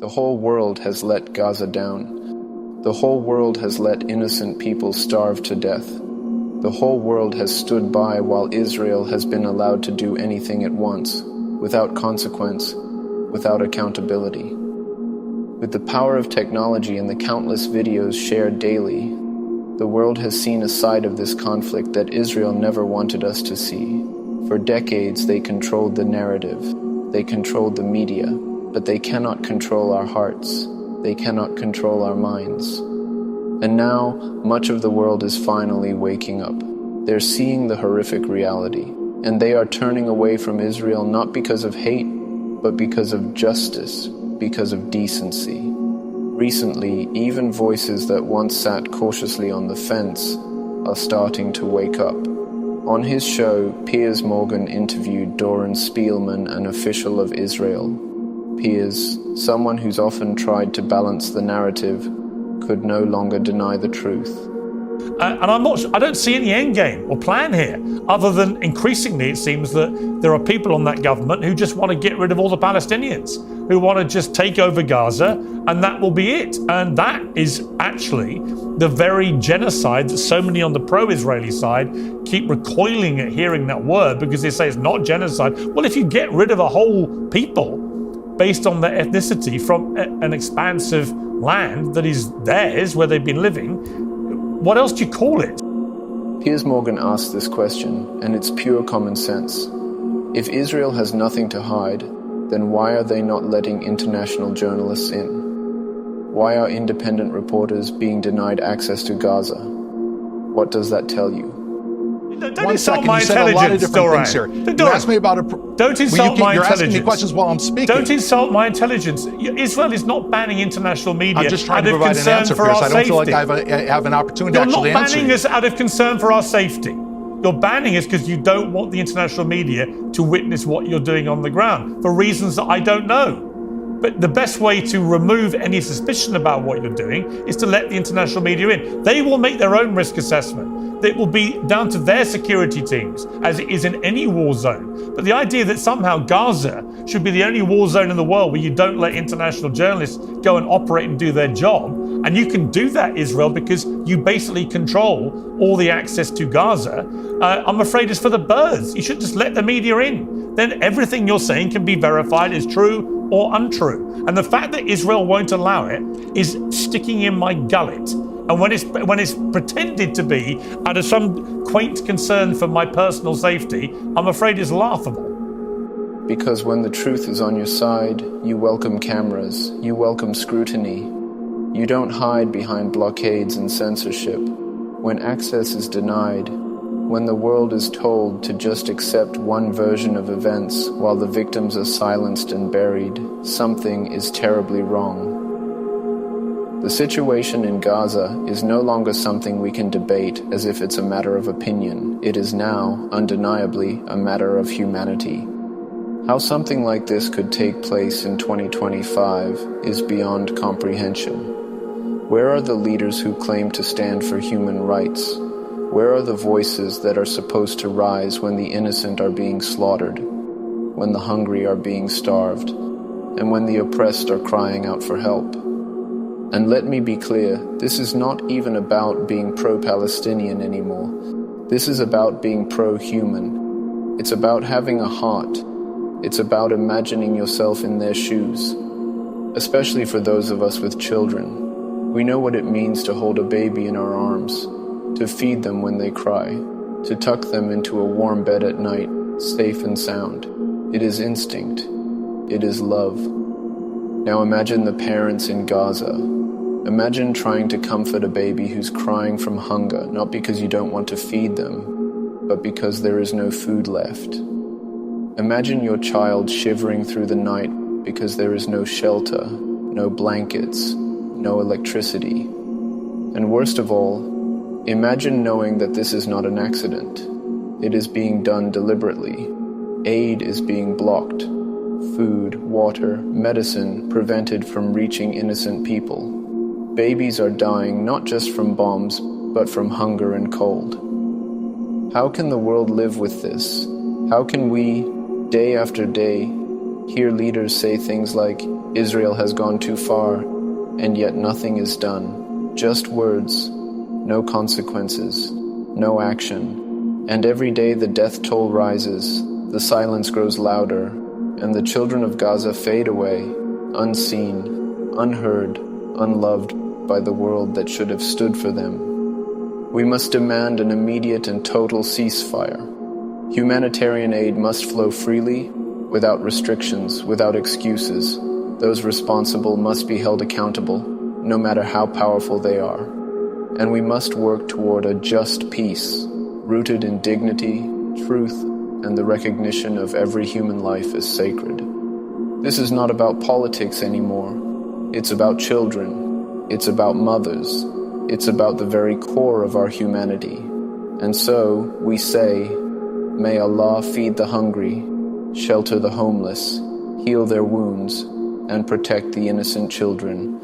The whole world has let Gaza down. The whole world has let innocent people starve to death. The whole world has stood by while Israel has been allowed to do anything it wants, without consequence, without accountability. With the power of technology and the countless videos shared daily, the world has seen a side of this conflict that Israel never wanted us to see. For decades, they controlled the narrative. They controlled the media, but they cannot control our hearts. They cannot control our minds. And now, much of the world is finally waking up. They're seeing the horrific reality, and they are turning away from Israel not because of hate, but because of justice, because of decency. Recently, even voices that once sat cautiously on the fence are starting to wake up. On his show, Piers Morgan interviewed Doron Spielman, an official of Israel. Piers, someone who's often tried to balance the narrative, could no longer deny the truth. And I don't see any end game or plan here, other than increasingly it seems that there are people on that government who just want to get rid of all the Palestinians, who want to just take over Gaza, and that will be it. And that is actually the very genocide that so many on the pro-Israeli side keep recoiling at hearing that word, because they say it's not genocide. Well, if you get rid of a whole people based on their ethnicity from an expansive land that is theirs, where they've been living, what else do you call it? Piers Morgan asked this question, and it's pure common sense. If Israel has nothing to hide, then why are they not letting international journalists in? Why are independent reporters being denied access to Gaza? What does that tell you? Don't One insult second, my you said a lot of intelligence, different things Doran. here. You asked me about a... Don't insult my You're intelligence. asking me questions while I'm speaking. Don't insult my intelligence. Israel is not banning international media I'm just trying out to of provide an concern answer, for Piers. our I don't feel like safety. I have an opportunity You're to actually not answer banning you. us out of concern for our safety. You're banning us because you don't want the international media to witness what you're doing on the ground for reasons that I don't know. But the best way to remove any suspicion about what you're doing is to let the international media in. They will make their own risk assessment. It will be down to their security teams, as it is in any war zone. But the idea that somehow Gaza should be the only war zone in the world where you don't let international journalists go and operate and do their job, and you can do that, Israel, because you basically control all the access to Gaza, I'm afraid is for the birds. You should just let the media in. Then everything you're saying can be verified as true or untrue. And the fact that Israel won't allow it is sticking in my gullet. And when it's pretended to be out of some quaint concern for my personal safety, I'm afraid it's laughable. Because when the truth is on your side, you welcome cameras, you welcome scrutiny. You don't hide behind blockades and censorship. When access is denied, when the world is told to just accept one version of events while the victims are silenced and buried, something is terribly wrong. The situation in Gaza is no longer something we can debate as if it's a matter of opinion. It is now, undeniably, a matter of humanity. How something like this could take place in 2025 is beyond comprehension. Where are the leaders who claim to stand for human rights? Where are the voices that are supposed to rise when the innocent are being slaughtered, when the hungry are being starved, and when the oppressed are crying out for help? And let me be clear, this is not even about being pro-Palestinian anymore. This is about being pro-human. It's about having a heart. It's about imagining yourself in their shoes, especially for those of us with children. We know what it means to hold a baby in our arms, to feed them when they cry, to tuck them into a warm bed at night, safe and sound. It is instinct. It is love. Now imagine the parents in Gaza. Imagine trying to comfort a baby who's crying from hunger, not because you don't want to feed them, but because there is no food left. Imagine your child shivering through the night because there is no shelter, no blankets, no electricity. And worst of all, imagine knowing that this is not an accident. It is being done deliberately. Aid is being blocked. Food, water, medicine prevented from reaching innocent people. Babies are dying not just from bombs, but from hunger and cold. How can the world live with this? How can we, day after day, hear leaders say things like, Israel has gone too far, and yet nothing is done. Just words, no consequences, no action. And every day the death toll rises, the silence grows louder, and the children of Gaza fade away, unseen, unheard, unloved by the world that should have stood for them. We must demand an immediate and total ceasefire. Humanitarian aid must flow freely, without restrictions, without excuses. Those responsible must be held accountable, no matter how powerful they are. And we must work toward a just peace, rooted in dignity, truth, and the recognition of every human life as sacred. This is not about politics anymore. It's about children. It's about mothers. It's about the very core of our humanity. And so, we say, may Allah feed the hungry, shelter the homeless, heal their wounds, and protect the innocent children